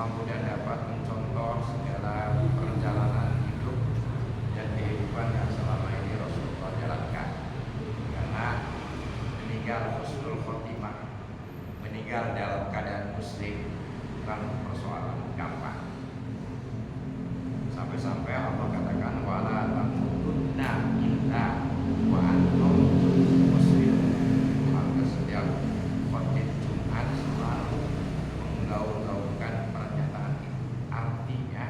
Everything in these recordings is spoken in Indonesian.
mampu dan dapat mencontoh segala perjalanan hidup dan kehidupan yang selama ini Rasulullah jalankan. Karena meninggal husnul khotimah, meninggal dalam keadaan muslim, bukan persoalan gampang. Sampai-sampai Allah katakan wala tamutunna illa wa antum muslimun. Maka setiap khotib Jumat selalu menggaung-gaungkan pernyataan itu. Artinya,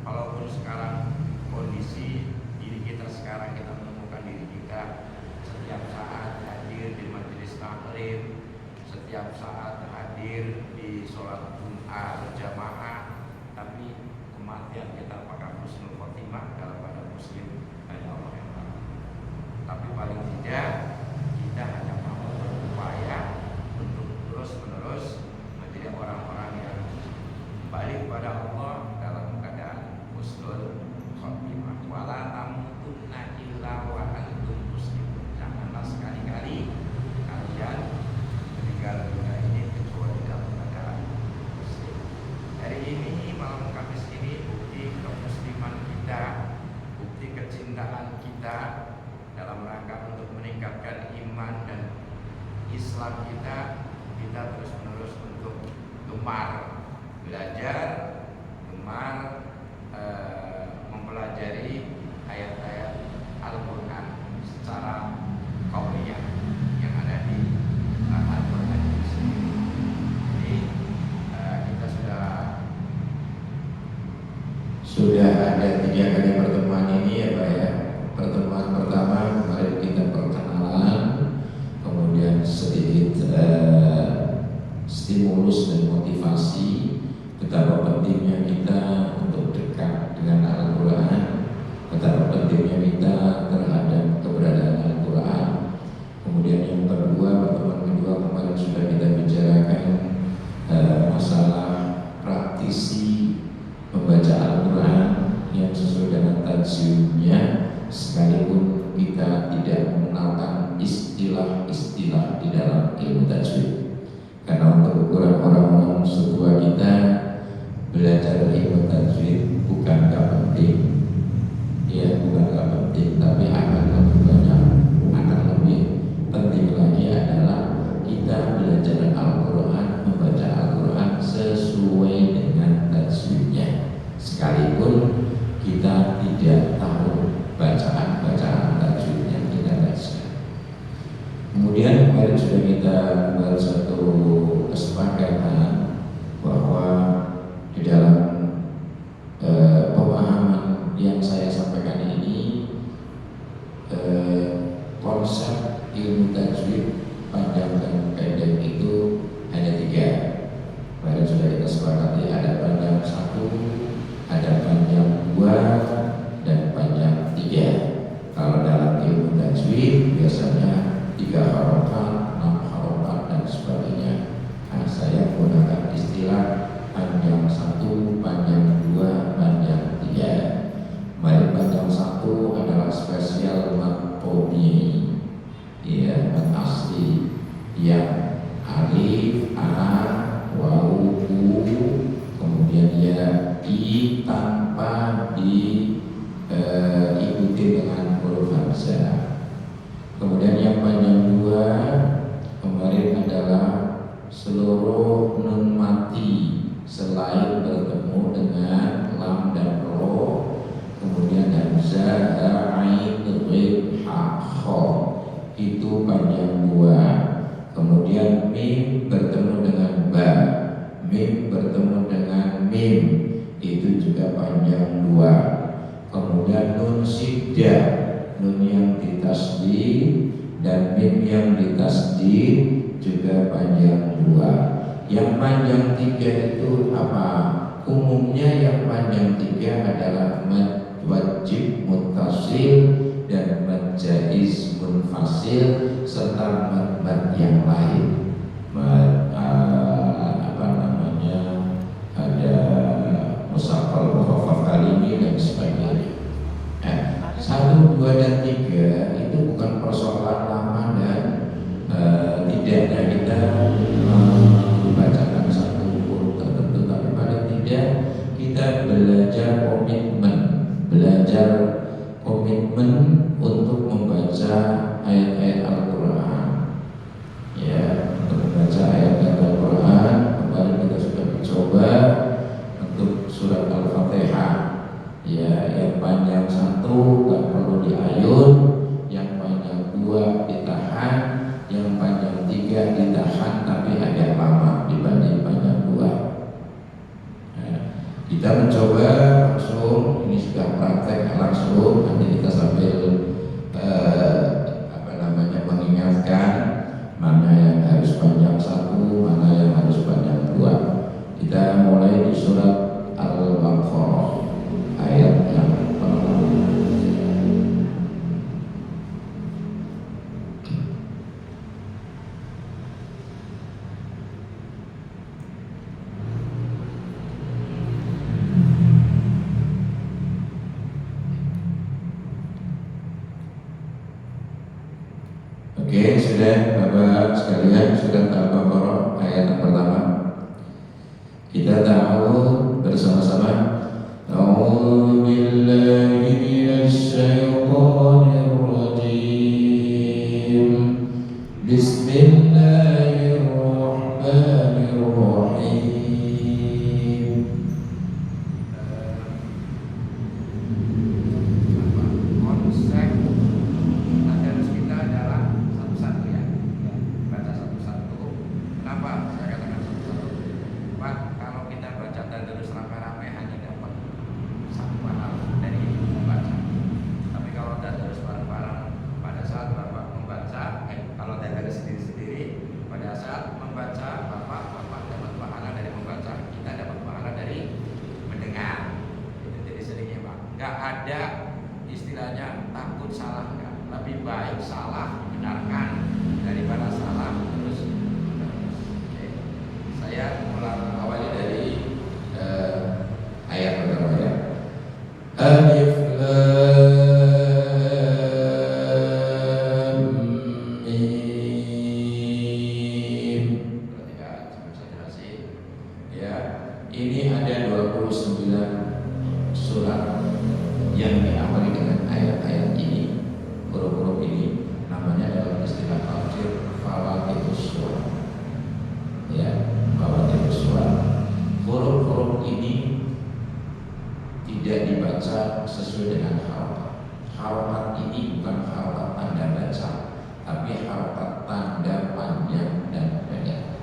walaupun sekarang kondisi diri kita sekarang, kita menemukan diri kita setiap saat hadir di majelis taklim, setiap saat hadir di sholat Jumat berjamaah, tapi kematian kita apakah husnul khotimah dalam keadaan muslim, hanya Allah yang tahu. Tapi paling tidak kita hanya mau berupaya untuk terus-menerus menjadi orang-orang yang balik kepada Allah dalam keadaan husnul khotimah. Wala tamutunna illa wa antum muslimun. Janganlah sekali-kali kalian meninggal dunia ini kecuali dalam keadaan muslim. Hari ini, malam Kamis ini, bukti kemusliman kita, bukti kecintaan kita dalam rangka untuk meningkatkan iman dan Islam kita terus-menerus untuk gemar belajar, gemar mempelajari ayat-ayat Al-Quran secara qauliyah yang ada di Al-Quran ini sendiri. Jadi kita sudah ada 3 kali pertemuan ini ya Pak ya. Pertemuan pertama kemarin kita perkenalan, kemudian sedikit stimulus dan motivasi betapa pentingnya kita untuk dekat dengan Al-Quran, betapa pentingnya kita terhadap keberadaan Al-Quran. Kemudian yang kedua, pertemuan kedua kemarin sudah kita bicarakan masalah praktisi membaca Al-Quran yang sesuai dengan tajwidnya, sekalipun kita tidak mengenalkan istilah-istilah di dalam ilmu tajwid. Karena untuk ukuran orang-orang setua kita, belajar ilmu tajwid bukan gak penting, ya bukan gak penting, tapi akan lebih banyak, akan lebih penting lagi adalah kita belajar Al-Quran, membaca Al-Quran sesuai dengan tajwidnya, sekalipun kita tidak tahu bacaan tajwidnya, kita baca. Kemudian kemarin sudah kita buat satu kesepakatan bahwa di dalam pemahaman yang saya sampaikan ini, konsep ilmu tajwid panjang dan pendek itu hanya 3. Kemarin sudah kita sepakati, ada panjang 1, ada panjang 2, dan panjang 3. Kalau dalam ilmu tajwid biasanya 3 harokat, 6 harokat dan sebagainya. Nah, saya menggunakan istilah panjang 1, panjang 2, panjang 3. Kemarin panjang 1 adalah spesial mat qawmi, ya, mat asli yang alif, a, waw, u, kemudian ya, i tanpa diikuti dengan huruf hamzah. Kemudian yang panjang 2 kemarin adalah seluruh nun mati selain bertemu dengan lam dan ro, kemudian hamzah, ain, ghain, ha, kha, itu panjang 2. Kemudian mim bertemu dengan ba, mim bertemu dengan mim, itu juga panjang 2. Kemudian nun syiddah, nun yang ditasdid dan mim yang ditasdid juga panjang 2. Yang panjang 3 itu apa? Umumnya yang panjang 3 adalah mad wajib muttasil dan mad jaiz munfasil serta mad yang lain. Ada musaqqal, mukhaffaf kalimi dan sebagainya. 1, 2, dan 3 itu bukan persoalan lama dan tidaknya kita membacakan satu huruf tertentu, tapi paling Kita mencoba langsung, ini sudah praktek langsung, nanti kita sambil mengingatkan mana yang harus panjang satu, mana yang harus panjang dua. Kita mulai di surat Al-Baqarah ayat yang pertama. Oke, sudah Bapak sekalian, sudah Al-Baqarah ayat yang pertama. Kita tahu bersama-sama. A'udzu billahi minasy syaithanir rajim. Bismillahirrahmanirrahim. Konsep tadarus kita adalah satu-satu ya, baca satu-satu. Kenapa saya katakan satu-satu? Pak, kalau kita baca tadarus rame-rame hanya dapat satu paham dari membaca. Tapi kalau tadarus bareng-bareng, pada saat Bapak membaca, kalau tadarus sendiri-sendiri, pada saat membaca Bapak dapat pahala dari membaca, kita dapat pahala dari mendengar. Itu jadi seringnya Pak. Nggak ada istilahnya takut salah, enggak. Lebih baik salah dibenarkan daripada salah terus. Oke. Saya mulai Awalnya dari ayat pertama ya. Alif Lam Mim. Perhatikan, saya jelasin. Ya, ini ada 29 surat yang diawali dengan ayat-ayat ini, huruf-huruf ini, namanya dalam istilah tafsir fawatihus suwar. Ya, fawatihus suwar. Huruf-huruf ini tidak dibaca sesuai dengan harokat. Harokat ini bukan harokat tanda baca, tapi harokat tanda panjang dan pendek.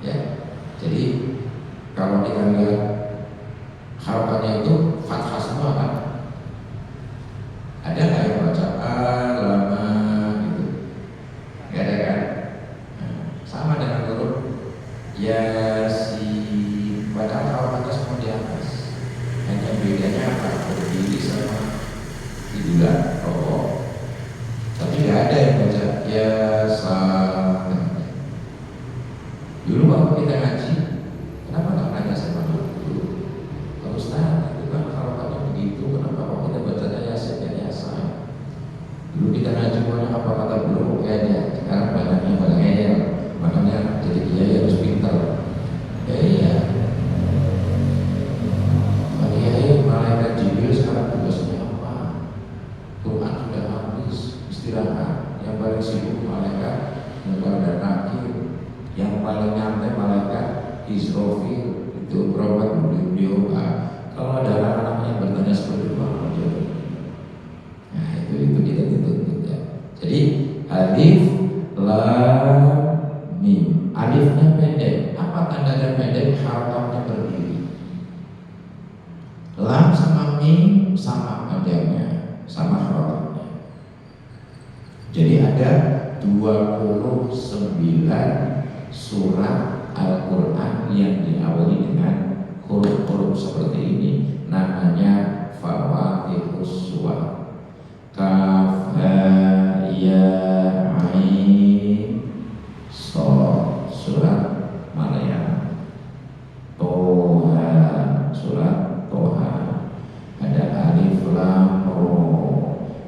Ya, jadi kalau kita lihat harokatnya itu fathah semua kan? Ada nggak yang baca lama gitu? Nggak ada kan? Nah, sama dengan huruf Yasin, padahal harokatnya semua di atas. Hanya bedanya apa? Berdiri sama tiduran, rokok. Tapi nggak ada yang baca Yasin. Dulu waktu kita ngaji, kenapa nggak nanya sama guru? Pak Ustaz, itu kan harokatnya begitu, kenapa kok kita bacanya Yasin dan Yasin? Dulu kita ngaji mana apa kata guru kayaknya, sekarang banyaknya ngeyel, makanya jadi kiai harus pintar. Ya iya. Pak Kiai, malaikat Jibril sekarang tugasnya apa? Quran sudah habis, istirahat. Yang paling sibuk malaikat Munkar dan Nakir. Yang paling nyantai malaikat Israfil. Itu berobat beliau. Kalau ada anak-anak yang bertanya seperti itu, apa jawab? Nah itu kita tuntut ya. Jadi alif lam mim. Alifnya pendek. Apa tandanya pendek? Harokatnya berdiri. Lam sama mim sama panjangnya, sama harokatnya. Jadi ada 29 surat Al-Quran yang diawali dengan huruf-huruf seperti ini, namanya fawatihus suwar. Kaf, ha, ya, ain, shad, surat Maryam. Toha, surat Toha. Ada alif lam ra,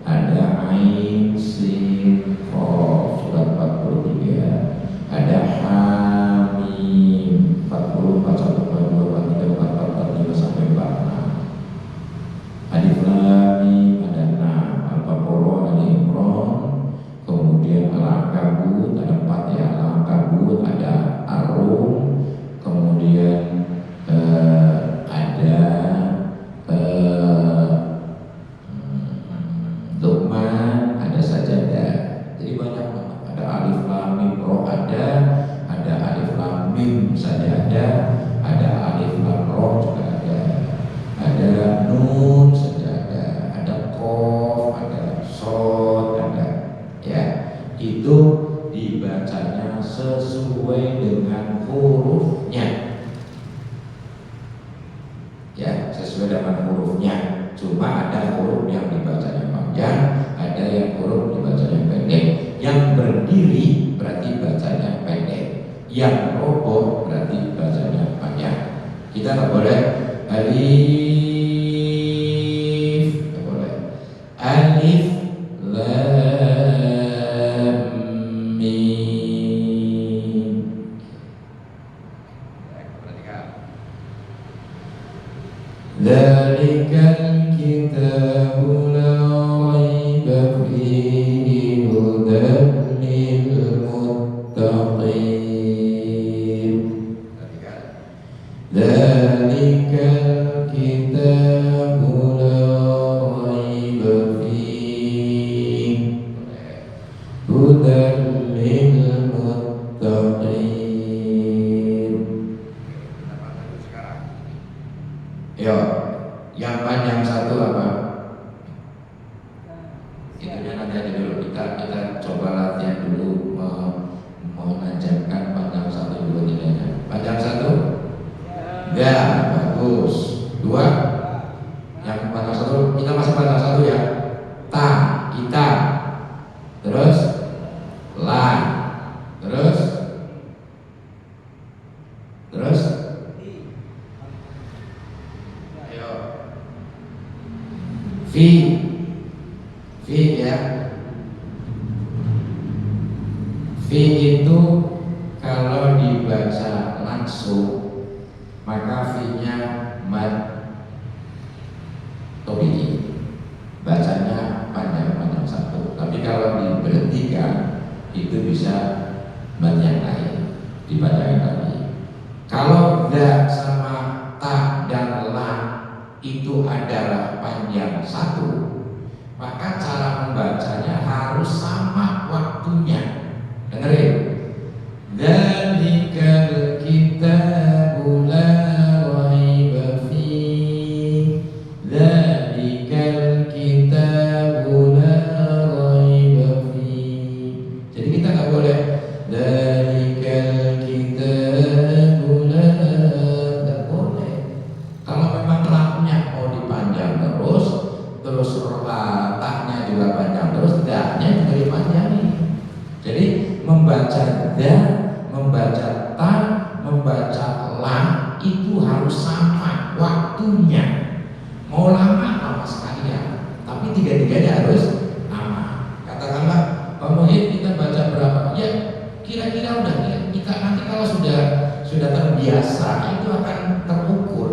ada ain sin qaf, surat 43. Ada hamim 40, 41, 42, 43, 44, 45 sampai 46. Alif lam mim ada 6, Al-Baqarah, Al-Imran, kemudian Al-Ankabut ada 4 ya, Al-Ankabut ada Ar-Rum, kemudian ada Luqman, ada Sajadah. Jadi banyak banget. Ada alif lam mim ra ada alif lam mim saja ada alif lam ra juga yang roboh berarti bacanya panjang. Kita nggak boleh alif, nggak boleh alif lam mim. Perhatikan. Dzalikal kitabu la raiba fihi hudan lil muttaqin. Dzalikal kitabu la raiba fihi hudan lil muttaqin. Yo, yang panjang satu apa? Itunya nanti aja dulu. Kita coba latihan dulu menanjamkan panjang satu dulu nilainya. Panjang satu? Ya, bagus. Dua? Yang panjang satu, kita masih panjang satu ya. Ta, kita. Terus la. Terus fi ya. Fi itu kalau dibaca langsung maka fi-nya mad tabi'i, bacanya panjang satu. Tapi kalau diberhentikan itu bisa mad yang lain dibacakan lagi. Kalau da sama ta dan la itu adalah panjang satu, maka cara membacanya harus sama waktunya. Dengerin. Dzalikal kitabu la raiba fihi. Dzalikal kitabu la raiba fihi. Jadi kita nggak boleh dzalikal kitabu la, nggak boleh. Kalau memang lakunya mau dipanjang terus taknya juga panjang terus, daknya juga dipanjangin. Jadi membaca da, membaca ta, membaca la itu harus sama waktunya. Mau lama sekalian, tapi tiga-tiganya harus lama. Katakanlah Pak Muhid, kita baca berapa? Ya kira-kira udah kita nanti kalau sudah terbiasa itu akan terukur.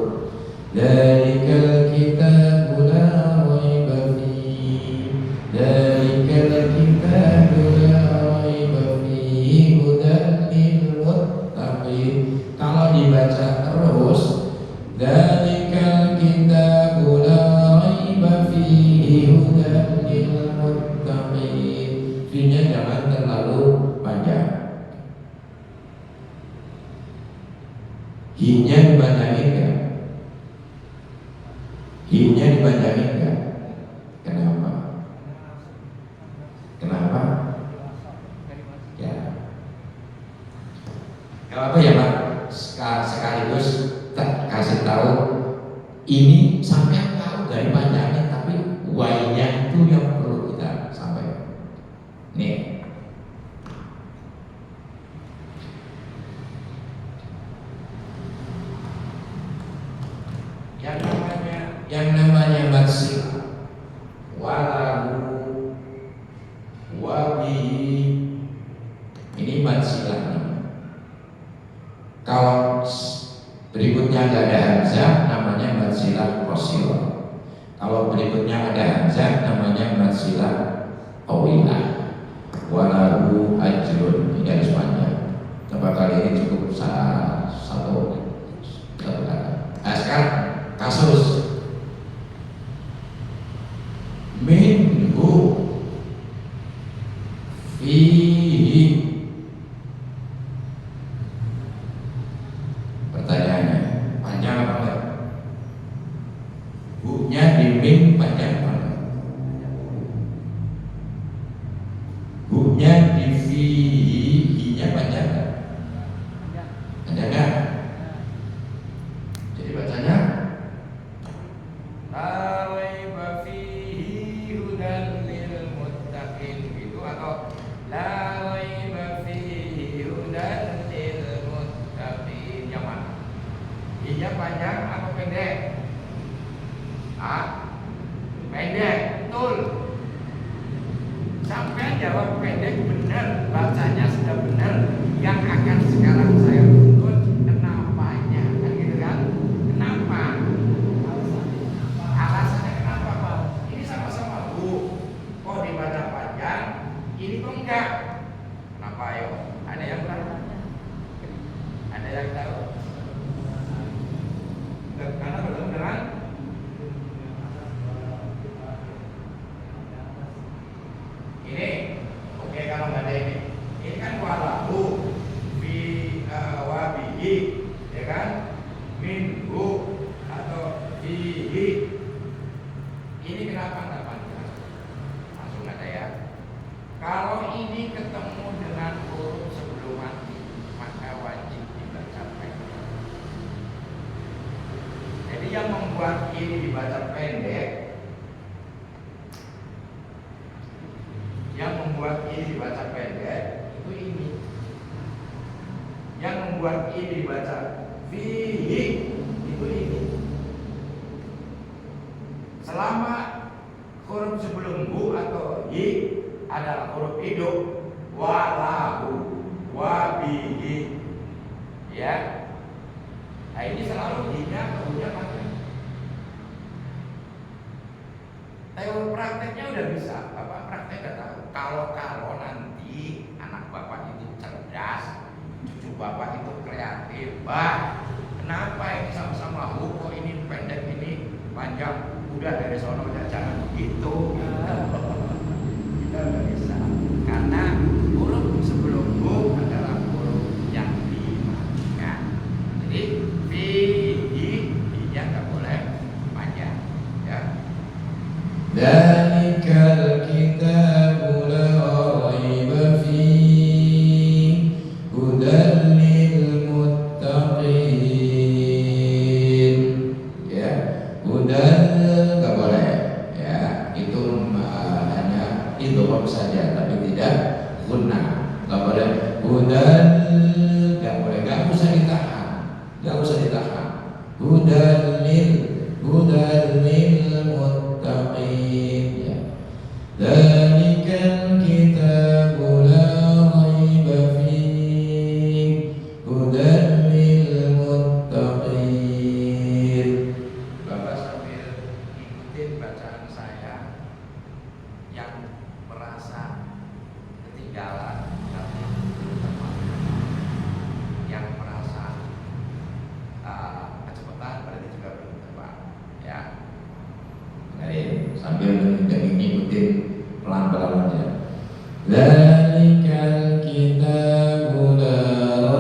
Dzalikal kitabu la raiba fihi. Dzalikal kitabu la raiba fihi hudan lil muttaqin. Kalau dibaca terus dzalikal kitabu la raiba fihi hudan lil muttaqin. Fi-nya jangan terlalu panjang. Hi-nya dipanjangin kan? Hi-nya dipanjangin enggak? Kenapa? Ya. Gak apa ya Pak? Sekaligus kasih tahu ini sampai tahu dari panjangnya, tapi Y-nya itu yang perlu kita sampaikan. Nih. Yang namanya madsila, walahu, wabihi, ini madsila nih. Kalau berikutnya nggak ada hamzah namanya madsila qasirah. Kalau berikutnya ada hamzah namanya madsila tawilah. Walahu ajrun, ini harus panjang. Coba kali ini cukup satu kata. Nah sekarang kasus minhu fihi. Pertanyaannya panjang apa enggak? Bu-nya di min panjang apa enggak? Bu-nya di fihi, hi-nya panjang enggak? Panjang enggak? Jadi bacanya la raiba fihi hudan lil Iya panjang apa pendek? Pendek, betul. Sampai jawab pendek benar, bacanya sudah benar. Yang akan sekarang saya tuntut kenapanya, kan gitu kan? Kenapa? Alasannya kenapa Pak? Ini sama-sama Bu. Kok dibaca panjang? Ini kok enggak? Kenapa ayo? Ada yang tahu? Ada yang tahu? Karena belum dengan ini, oke kalau nggak ada ini kan walahu fi wabihi, ya kan? Minhu atau fihi. Ini kenapa nggak panjang? Langsung ada ya. Kalau ini ketemu dengan huruf sebelum mati, maka wajib dibaca pendek. Jadi yang membuat ini dibaca pendek, yang membuat ini dibaca pendek itu ini. Yang membuat ini dibaca fihi itu ini. Selama huruf sebelum bu atau hi adalah huruf hidup, walahu, wabihi, ya. Nah ini selalu hinya kemudian pakai. Teori prakteknya udah bisa, Bapak praktek udah tahu. Kalau nanti anak Bapak itu cerdas, cucu Bapak itu kreatif, Bah, kenapa ini sama-sama kok ini pendek ini panjang? Udah dari sono udah jangan begitu. Kita udah bisa. Karena huruf sebelum bu adalah huruf yang dimatikan. Jadi fihi dia nggak boleh panjang, ya. Dzalikal kitabu la raiba fihi hudan lil muttaqin. Ya, hudan nggak boleh. Ya, itu hanya idgham saja, tapi tidak gunnah. Nggak boleh. Hudan nggak boleh. Nggak usah ditahan. Nggak usah ditahan. Hudan lil muttaqin. Ya. Dzalikal kitabu la raiba fihi hudan lil muttaqin. Bapak sambil ikutin bacaan saya, yang merasa ketinggalan nanti yang merasa kecepatan berarti juga belum tepat, ya. Jadi sambil ngikutin pelan-pelan aja. Dzalikal kitabu la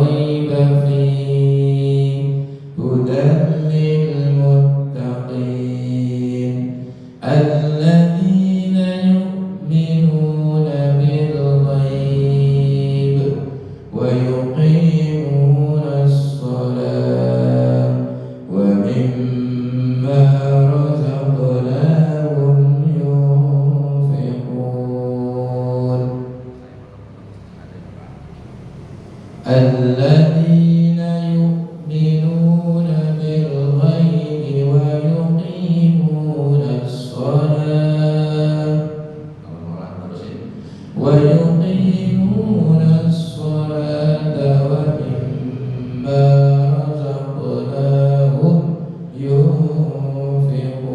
raiba fihi hudan lil muttaqin alladzina yu'minuna bil ghaib wa yuqimuna as-shalah wa mimma razaqnahum yunfiqun. Alladzina yu'minuna bil ghaibi wa yuqimuna as-shalah wa yuqimuna as-salata wa mimma razaqnahum yunfiqun.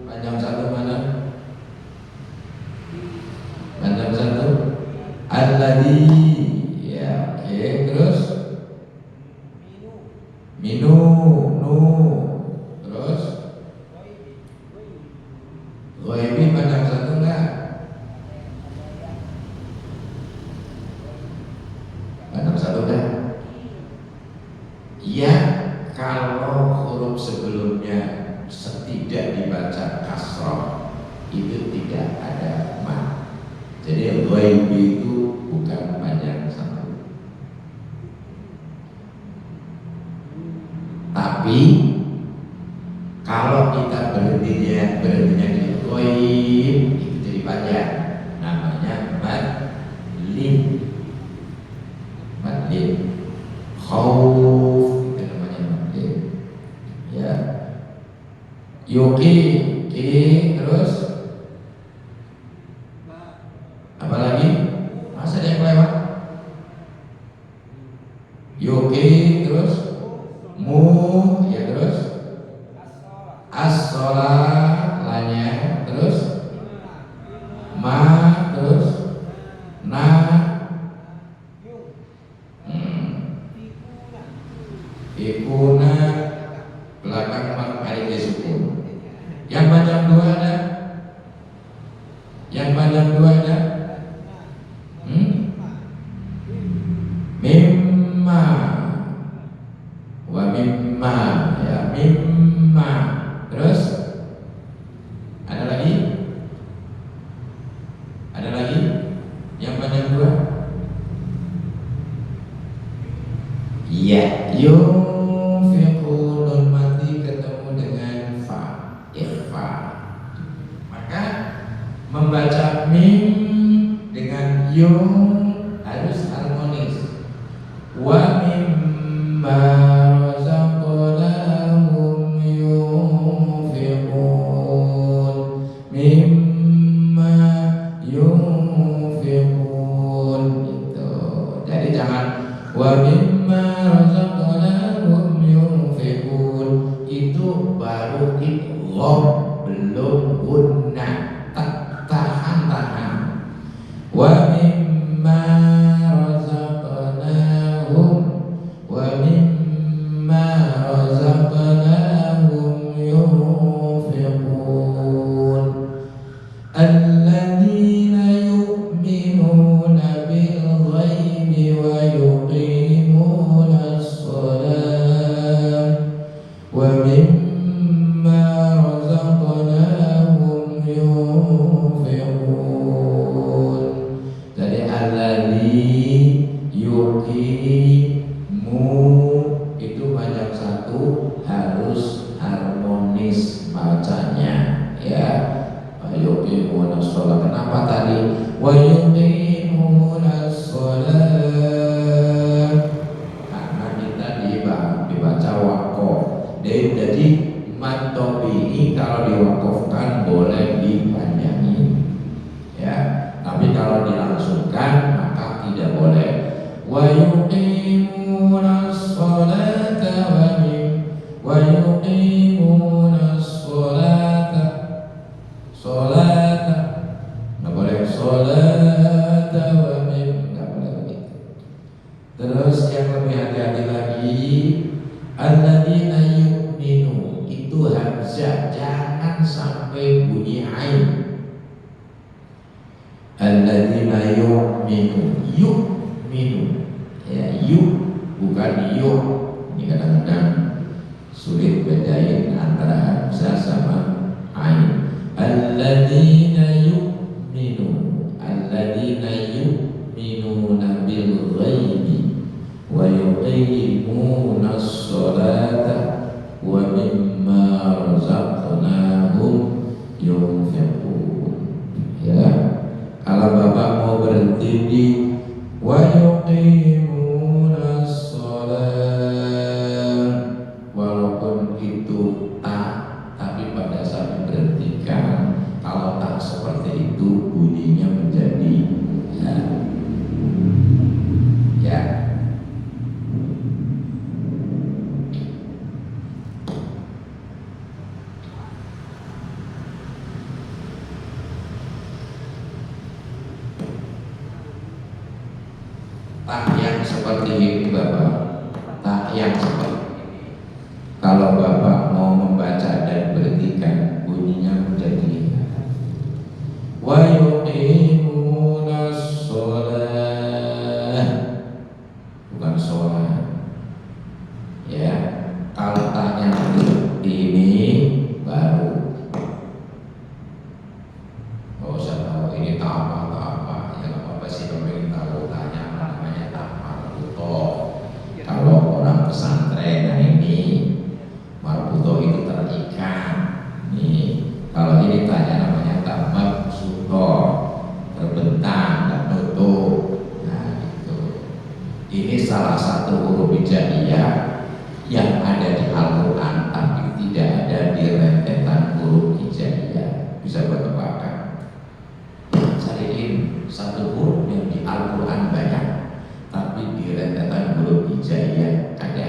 Panjang satu mana? Panjang satu. Alladzi. Ya, oke. Terus minu, nu. Terus ghaibi panjang satu enggak? Panjang satu enggak? Iya, kalau huruf sebelumnya tidak dibaca kasroh itu tidak ada mat. Jadi ghaibi itu bukan panjang satu. Tapi kalau kita berhentinya di ghaib itu jadi panjang. Namanya madlin. Madlin. Khauf itu namanya Yuki, ki, terus apa lagi? Masa ada yang lewat? Yuki, terus mu, ya terus as-sholat, lanya, terus ma, terus na, ikuna, belakang hari sukun. Yang panjang dua ada? Yang panjang dua ada? Mimma wa mimma, ya mimma. Terus ada lagi? Ada lagi? Yang panjang dua? Ya, yunfiqun mati ketemu dengan fa, ikhfa. Maka membaca mim dengan yung harus harmonis. Wa mimma razaqnahum yunfiqun, mimma yunfiqun gitu. Jadi jangan wa mimma razaqnahum yunfiqun, itu baru idgham, belum gunnah, tahan. Wa mimma razaqnahum, wa mimma razaqnahum yunfiqun, alladzina yu'minuna bil ghaibi wa yuqimuna as-shalah wa mimma razaqnahum yunfiqun. Jadi alladzi yuqimu itu banyak satu, harus harmonis bacanya, ya. Yuqimuna sholat. Kenapa tadi wa yuqimuna sholat? Karena kita dibaca waqaf. Jadi mad tabi'i kalau diwakafkan boleh dipanjangin, ya. Tapi kalau dilangsungkan maka tidak boleh. Wa yuqimuna sholata wa yuqimuna sholata, sholata nggak boleh, sholata wa mim nggak boleh begitu. Terus yang lebih hati-hati lagi, alladzina yu'minu, itu hamzah jangan sampai bunyi ain. Alladzina yu'minu, yu'minu, ya, yu bukan yu. Ini kadang-kadang sulit bedain antara hamzah sama ain. Alladzina yu'minu, alladzina yu'minuna bil ghaibi wa yuqimuna as-salata wa mimma razaqnahum yunfiqun. Ya, kalau Bapak mau berhenti di wa yuqimuna as-salat, walaupun itu tak, tapi pada saat diberhentikan, kalau tak seperti itu bunyinya menjadi ya. Ya. Tak yang seperti ini Bapak, tak yang seperti ini. Kalau Bapak mau membaca dan berhentikan, bunyinya menjadi wa yuqimuna sholat, bukan sholat. Ya, kalau taknya ini baru. Oh, saya tahu ini tak apa, ya nggak apa-apa sih, pengen tahu tanya namanya tak marbuto. Kalau orang pesantren, nah ini marbuto itu terikat. Nih, kalau ini tanya namanya tak mabsuto, terbentang dan nutup. Nah itu, ini salah satu huruf hijaiyah yang ada di Al-Quran tapi tidak ada di rentetan huruf hijaiyah. Bisa bertebakan. Cariin satu huruf yang di Al-Quran banyak, tapi di rentetan huruf hijaiyah ada.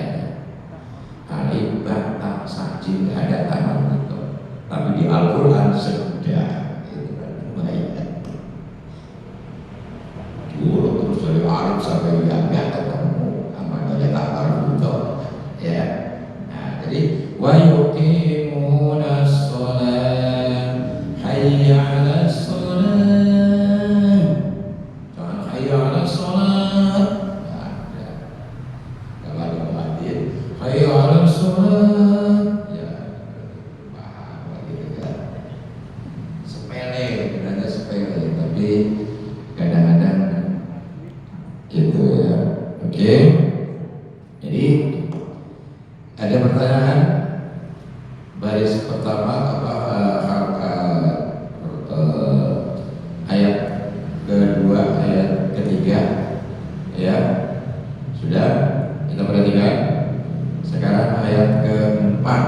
Alif, ba, ta, sa, jim nggak ada tangan itu, tapi di Al-Quran sudah. Itu kan lumayan. Dulu terus dari alif sampai ya nggak ketemu, namanya tak tahu ya. Nah, jadi wa yuqimuna sholat, hayya 'alas sholat. Jangan hayya 'alas sholat. Hayya 'alas sholat. Ya, paham gitu kan. Sepele, sebenarnya sepele, tapi kadang-kadang gitu ya. Oke. Jadi ada pertanyaan baris pertama apa ayat kedua, ayat ketiga ya. Sudah kita perhatikan. Sekarang ayat keempat.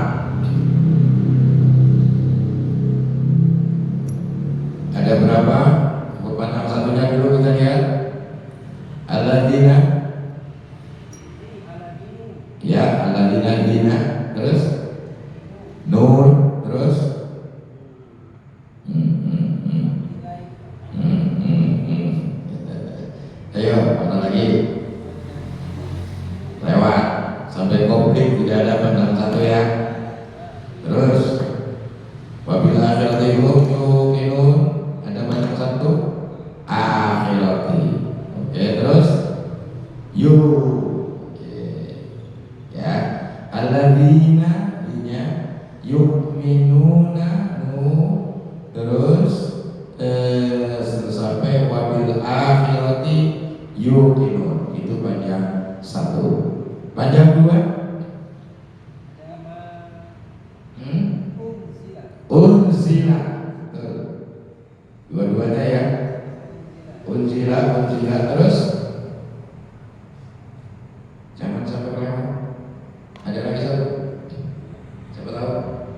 Ada berapa? Panjang satunya dulu kita lihat. Alladzina. Ya, alladzina dina. Terus nur. Terus Ayo, mana lagi? Lewat sampai komplit, tidak ada panjang satu ya. Terus wabil akhirati hum yuqinun, ada panjang satu akhirati. Oke, terus yu. Oke. Ya, alladzina nya yu'minuna nu. Terus sampai wabil akhirati yuqinun, itu panjang satu. Panjang dua? Unzila. Dua-duanya ya. Unzila. Terus jangan sampai kelewat. Ada lagi satu. Siapa tahu?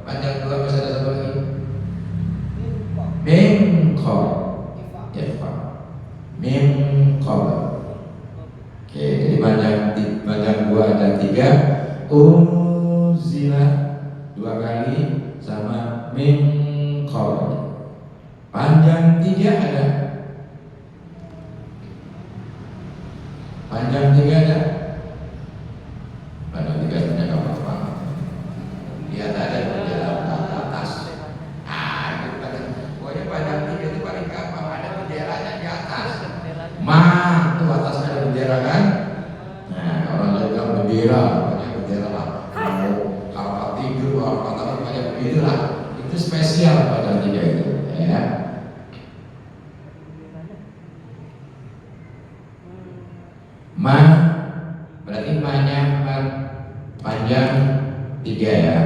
Panjang dua, masih ada satu lagi. Min qabl. Oke, jadi panjang dua ada tiga. Unzila dua kali sama min qabl. Panjang tiga ada. Panjang tiga ada. Panjang tiga punya apa? Lihat ada bendera atas. Itu panjang. Pokoknya panjang tiga itu paling gampang, ada benderanya di atas. Itu atas ada bendera kan? Nah, orang jaga bendera, banyak bendera lah. Kalau tidur, kalau banyak bendera lah. Itu spesial pada tiga itu, ya. Berarti ma-nya panjang tiga ya,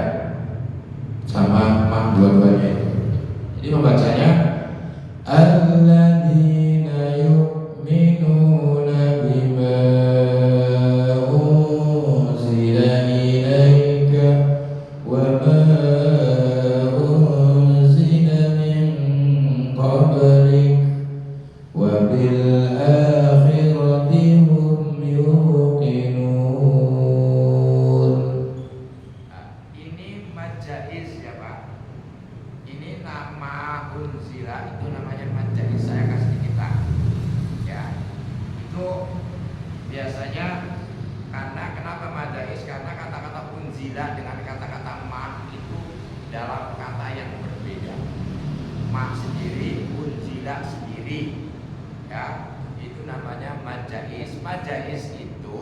sama ma dua-duanya itu. Jadi membacanya alladzina yu'minuna bima unzila ilaika wa ma unzila min qablik wa bil akhirati hum yuqinun. Ini majaiz ya Pak. Ini nama unzila itu namanya majaiz, saya kasih kita. Ya. Itu biasanya karena kenapa majaiz? Karena kata-kata unzila dengan kata-kata ma itu dalam kata yang berbeda. Ma sendiri, unzila sendiri. Ya, itu namanya majaiz. Majaiz itu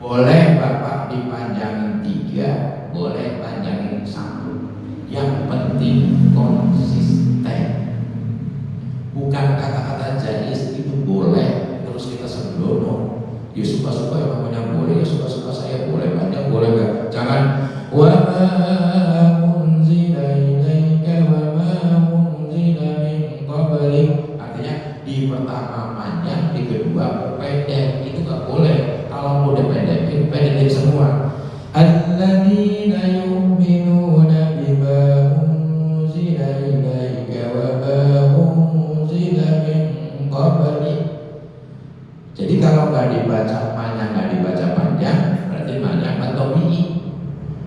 boleh Bapak dipanjangin tiga, boleh panjangin satu. Yang penting konsisten. Bukan kata-kata jaiz itu boleh terus kita sembrono. Ya suka-suka yang namanya boleh, ya suka-suka saya boleh panjang, boleh enggak. Jangan wa ma unzila ilaika wa ma unzila min qablik. Artinya di pertama panjang, di kedua pendek. Itu enggak boleh. Kalau mau dipendekin, pendekin semua. Alladzina yu'minuna بما أنزل إليك وما أنزل من قبلك. Jadi kalau nggak dibaca panjang, nggak dibaca panjang, berarti panjang atau bi'i.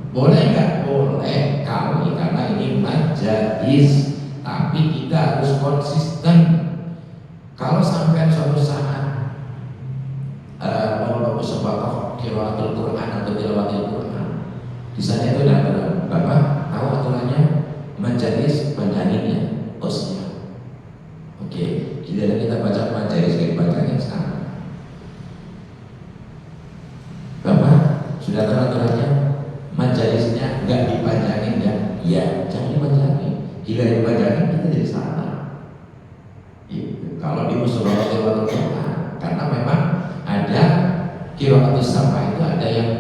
Boleh nggak? Boleh kalau karena ini majais, tapi kita harus konsisten. Kalau sampai suatu saat mau sebuah qiraatul Quran atau tilawatil Quran, di sana itu ada aturan. Bapak tahu aturannya? Majais panjanginnya, oh siap. Oke, jadi kita baca majais kayak bacanya sekarang. Bapak sudah tahu aturannya? Majaisnya nggak dipanjangin ya? Ya, jangan dipanjangin. Gila dipanjangin kita jadi salah. Gitu. Kalau di musola qiraatul Quran, karena memang ada qiraatus sama itu ada yang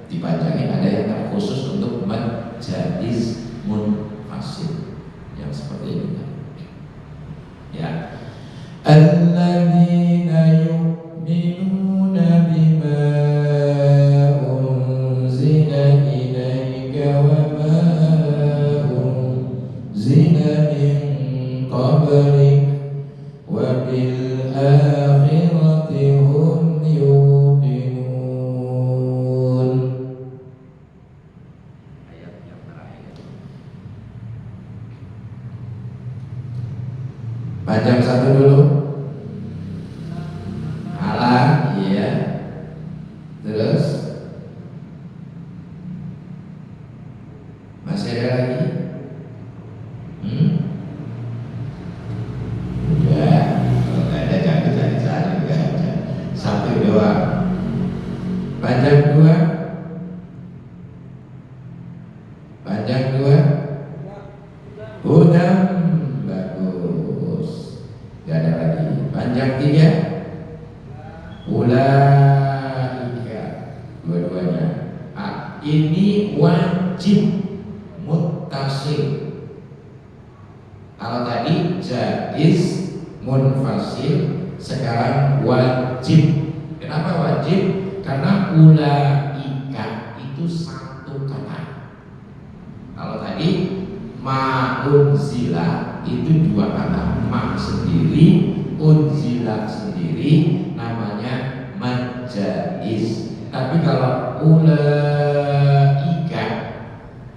dipanjangin, ada yang khusus untuk majais munfasil yang seperti ini. Ya. Alladzina yu'minuna bima unzila ilaika wa ma unzila min qablik wa bil akhirati hum yuqinun. Ayat yang terakhir. Panjang satu dulu. Alah, iya. Terus masih ada lagi? Ya, kalau nggak ada jangan cari-cari, nggak ada. Satu dua. Panjang dua. Panjang dua. Udah bagus. Gak ada lagi. Panjang tiga. Ulaika. Dua-duanya. Ini wajib muttasil. Kalau tadi jaiz munfasil, sekarang wajib. Kenapa wajib? Karena ulaika itu satu kata. Kalau tadi ma'unzila itu dua kata, ma sendiri, unzila sendiri, namanya majaiz. Tapi kalau ulaika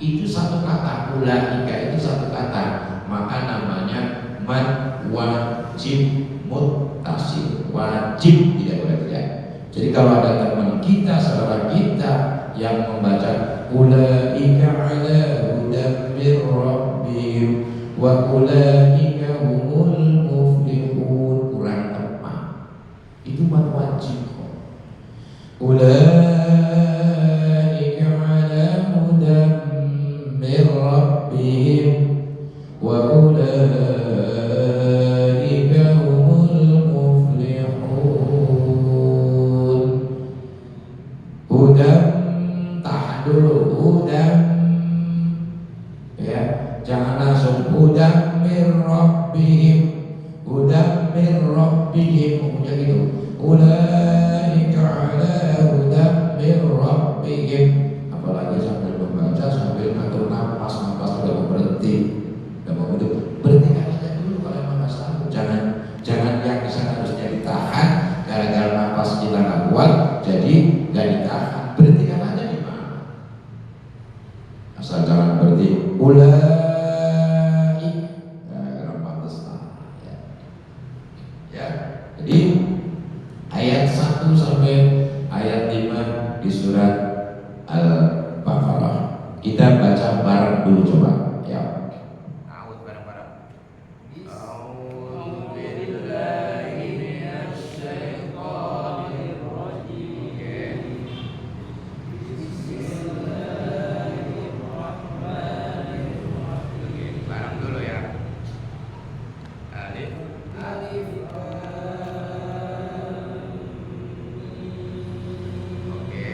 itu satu kata, ulaika itu satu kata, maka namanya mad wajib muttasil, wajib, tidak boleh tidak. Jadi kalau ada teman kita, saudara kita yang membaca ulaika ala hudan mir rabbihim wa ulaika humul muflihun, kurang tepat. Itu mad wajib kok. Ulaika ala hudan mir rabbihim wa ulaika humul muflihun. Hudan, tahan dulu, hudan, ya, jangan langsung hudan mir rabbihim, hudan mir rabbihim, punya gitu. Ulaika ala hudan mir rabbihim. Apalagi sambil membaca sambil ngatur nafas udah mau berhenti, udah mau berhentikan aja dulu kalau emang nggak sanggup. Jangan yang di sana harusnya ditahan gara-gara nafas kita nggak kuat, jadi nggak ditahan. Berhentikan aja di mana? Asal jangan berhenti. Ulai, karena pantas ya. Ya, jadi ayat 1 sampai ayat 5 di surat Al-Baqarah. Kita baca bareng dulu coba. Ya. A'udzu bareng-bareng. Bareng dulu ya. Alif. Oke.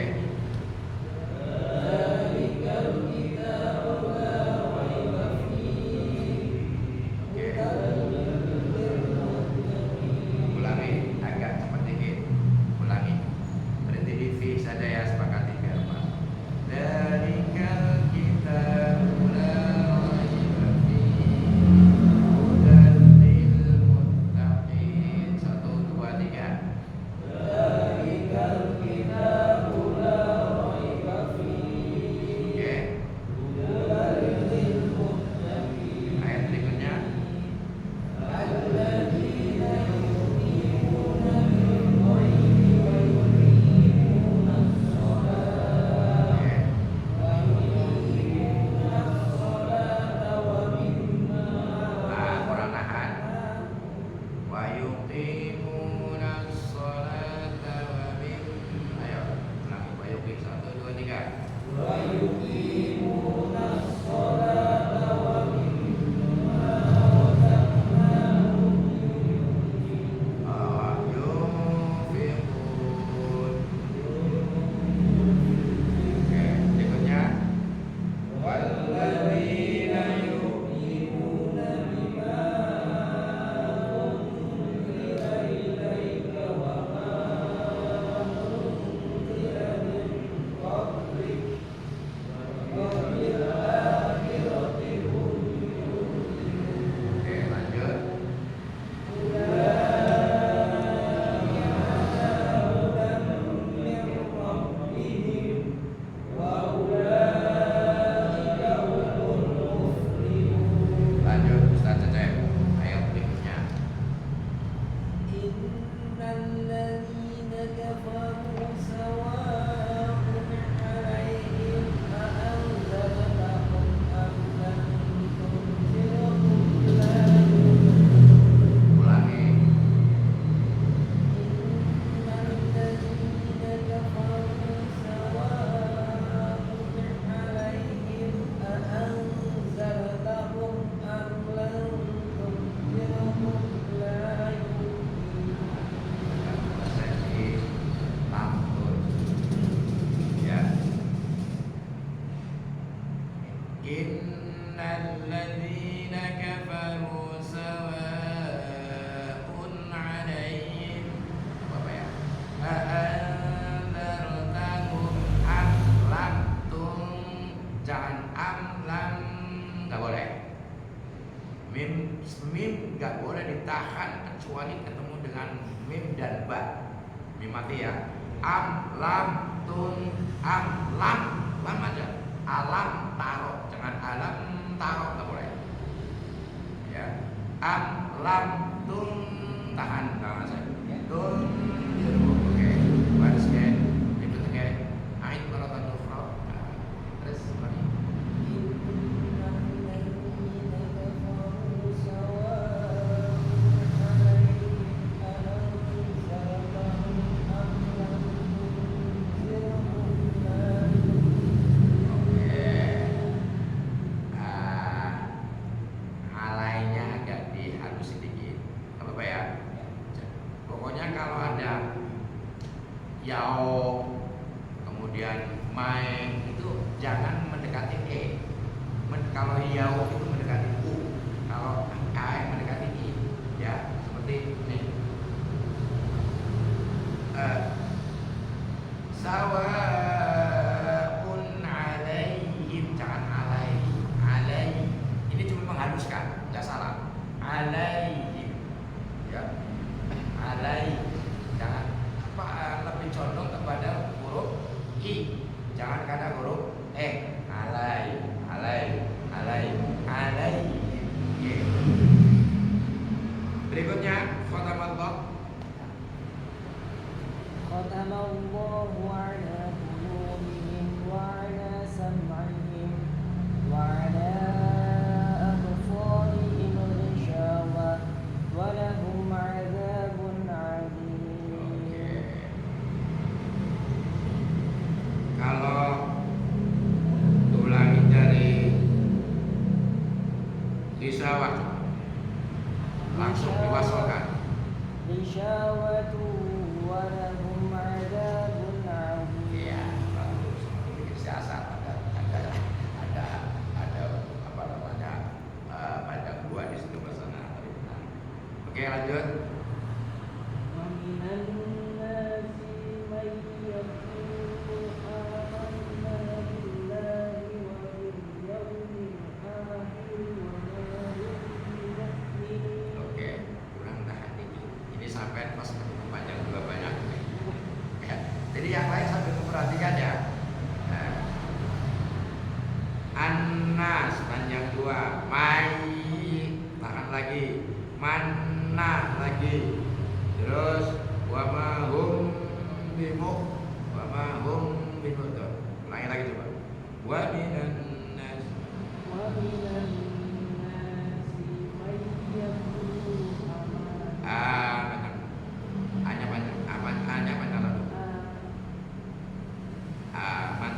Mim nggak boleh ditahan kecuali ketemu dengan mim dan ba. Mim mati ya. Am lam tun am lam lam aja. Alam taro, jangan alam taro, nggak boleh. Ya. Am lam tun tahan tangan saya. Tun oke. Baris ke. Itu ke. Ait maratan ukhra. Terus lagi. Yao, kemudian mai itu jangan mendekati e. Kalau yao itu mendekati u, kalau ai mendekati i, ya seperti ini. Sawaun alaihim, jangan alai. Ini cuma menghaluskan, nggak salah. Alaihim, ya alai. Jangan lebih condong kepada huruf i, jangan kata huruf e. Alai. Berikutnya khatamallah. Khatamallahu ala qulubihim wa ala sam'ihim wa ala absarihim ghishawa wa lahum 'adzabun 'adzim. Kalau ulangi dari lisawah langsung diwasalkan. Gishawatu wa lahum 'adzabun 'adzim. Iya, bagus. Ini siasat ada apa namanya pada dua di situ bersama. Oke, lanjut. Wa minan nasi may yaqulu amanna billahi wa bil yawmil akhir wa ma hum bimu'minin. Oke, kurang tahan dikit. Ini sampai pas panjang juga banyak. Ya. Jadi yang lain sambil memperhatikan ya. Nah. Annas panjang dua, mai tahan lagi, manna lagi, terus wamahum bimu tuh. Ulangi lagi coba. Wa minan nas. Wa minan nasi may yaqulu amanna Hanya panjang lalu. Aman.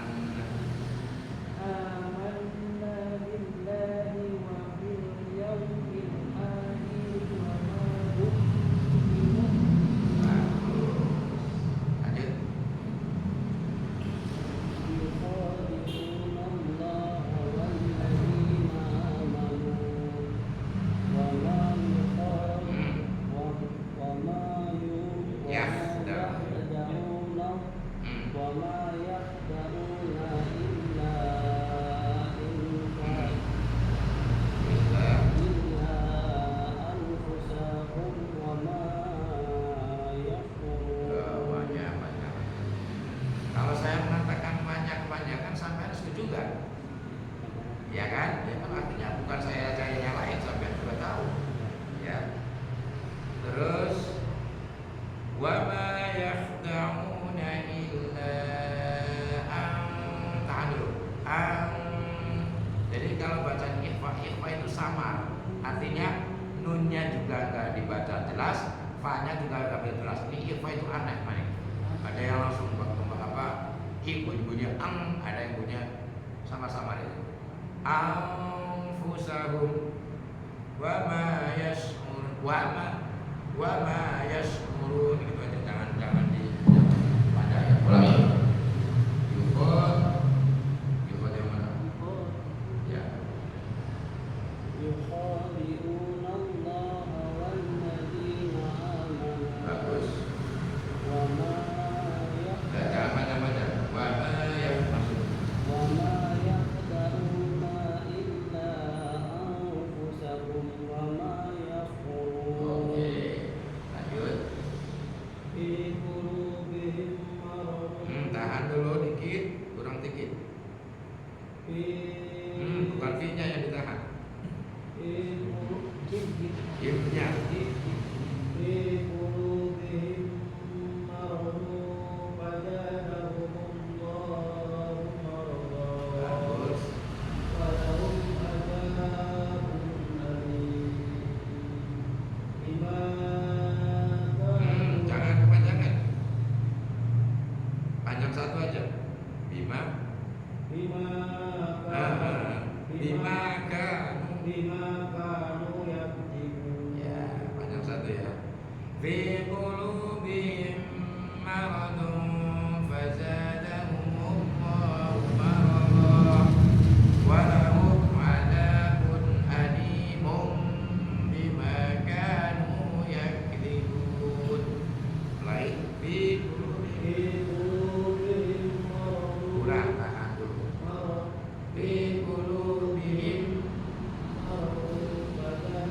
juga. Ya kan? Ya kan artinya bukan saya yang lain, sampai juga tahu. Ya. Terus wa ma yakhda'una illa jadi kalau baca ikhfa itu samar. Artinya nunnya juga enggak dibaca jelas, fa-nya juga enggak jelas. Ini ikhfa itu aneh, Pak. Ada yang langsung bunyinya ada yang bunyinya sama-sama itu. Anfusahum wa ma yash'urun wa ma yash'urun gitu aja, jangan dibaca ya. Ulangi. Yukhad yang mana? Ya. يخادعون الله والذين آمنوا Bagus. وما Jangan baca-baca. Wa ma yash'urun. يخدعون إلا أنفسهم وما يشعرون Oke. Lanjut. في قلوبهم مرض Tahan dulu dikit, kurang dikit. Bukan fi-nya yang ditahan. Im-nya. في قلوبهم مرض فزادهم الله مرضا Bagus. ولهم عذاب أليم بما Jangan kepanjangan. Panjang satu aja. Bima kanu. Ya, panjang satu ya. Fi qulubihim maradun fazadahumullahu maradan wa lahum adzabun alimun bima kanu yakdzibun. Lain fi qulubihim. Kurang tahan dulu. Fi qulubihim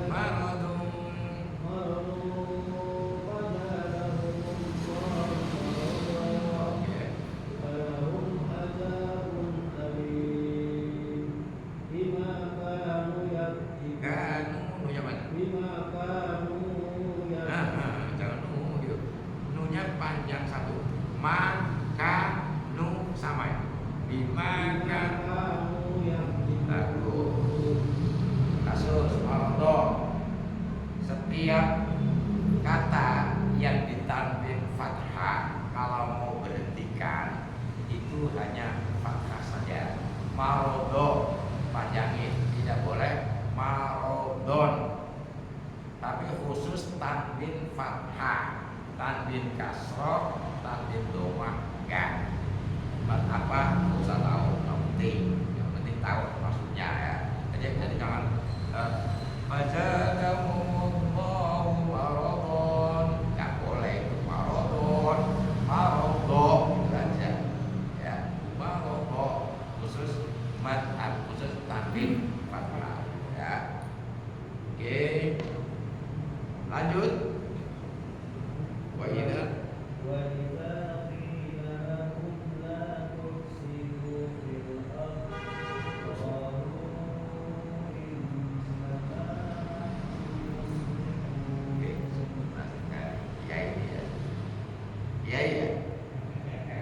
maradun. Oke. Kanu nunya mana? Jangan nu gitu. Nunya panjang satu. Maka nu sama ya. Bima kanu. Bagus. Kasus marodo. Setiap kata yang ditanwin fathah kalau mau berhentikan itu hanya fathah saja. Marodo panjangin, tidak boleh marodon. Tapi khusus tanwin fathah, tanwin kasroh, tanwin domah enggak. Buat apa? Nggak usah tahu, nggak penting. Yang penting tahu maksudnya ya. Jadi jangan fazadahumullahu maradon, nggak boleh itu maradon, marodo gitu aja. Ya, marodo khusus khusus tanwin fathah ya. Oke. Lanjut. Wa idza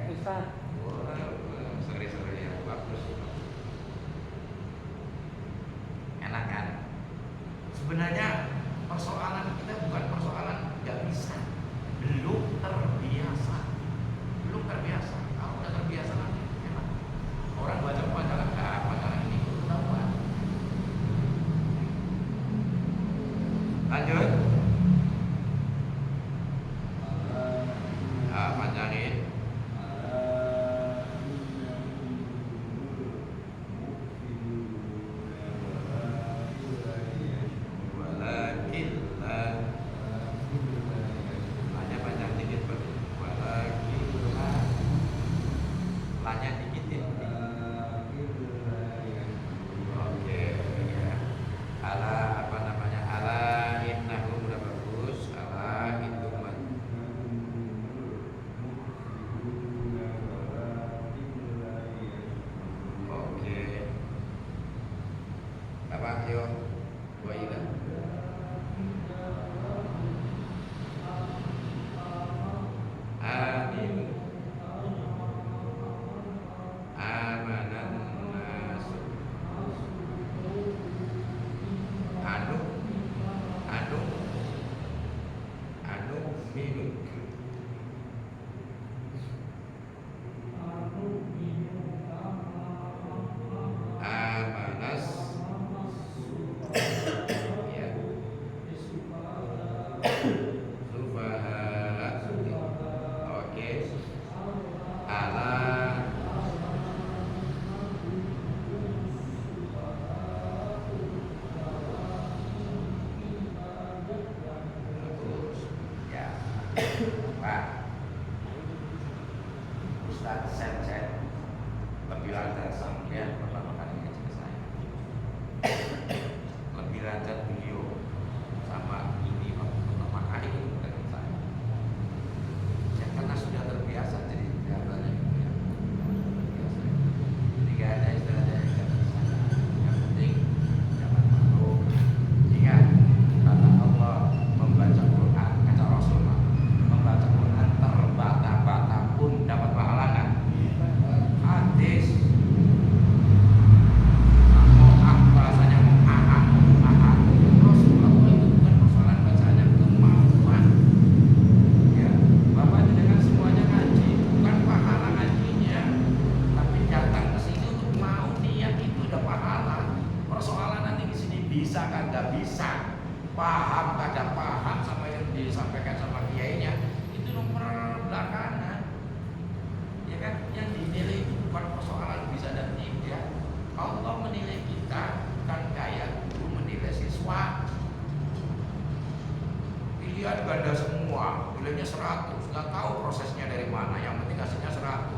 Ustaz, sorry ya, bagus. Enak kan? Sebenarnya persoalan kita bukan persoalan ya pertama kali ngaji ke saya. Lebih lancar beliau sama ini waktu pertama kali dengan saya. Ya karena sudah terbiasa jadi kelihatannya gitu ya. Terbiasa. Jadi gak ada istilahnya yang gak bisa. Yang penting jangan malu. Ingat kata Allah membaca Quran, kata Rasulullah membaca Quran terbata-bata pun dapat pahala kan? Hadis bahasanya Rasulullah itu bukan persoalan bacanya, kemampuan. Ya, Bapak dengan semuanya ngaji, bukan pahala ngajinya, tapi datang ke sini untuk mau niat itu udah pahala. Persoalan nanti di sini bisa kagak bisa, paham kagak paham sama yang disampaikan sama kiainya, itu nomor belakangan. Ya kan, yang dinilai itu bukan persoalan bisa dan tidak. Allah menilai kita bukan kayak guru menilai siswa. Pilihan ganda semua, pilihannya 100, nggak tahu prosesnya dari mana, yang penting hasilnya 100.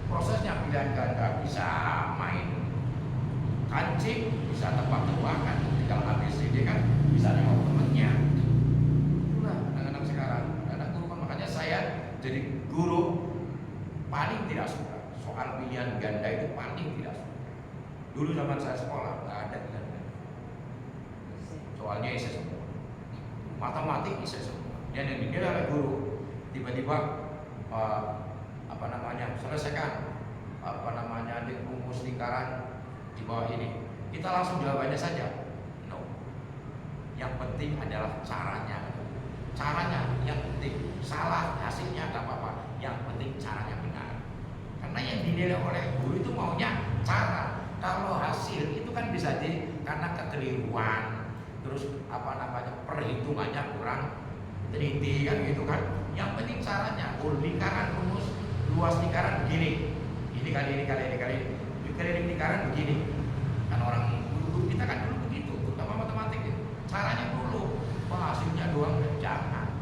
Prosesnya pilihan ganda bisa main kancing, bisa tebak-tebakan, tinggal habis ini kan bisa nengok temennya. Itulah anak-anak sekarang, anak guru kan, makanya saya jadi guru paling tidak suka soal pilihan ganda, itu paling tidak suka. Dulu zaman saya sekolah nggak ada pilihan ganda, soalnya isi semua, matematik isi semua. Dan yang dinilai oleh guru tiba-tiba selesaikan di rumus lingkaran di bawah ini, kita langsung jawabannya saja. No, yang penting adalah caranya. Caranya yang penting, salah hasilnya nggak apa-apa, yang penting caranya benar. Karena yang dinilai oleh guru itu maunya cara. Kalau hasil itu kan bisa jadi karena kekeliruan, terus perhitungannya kurang teliti kan gitu kan. Yang penting caranya. Lingkaran rumus luas lingkaran begini, ini kali lingkaran begini. Kan orang dulu kita kan dulu begitu, terutama matematik itu. Caranya dulu, hasilnya doang jangan.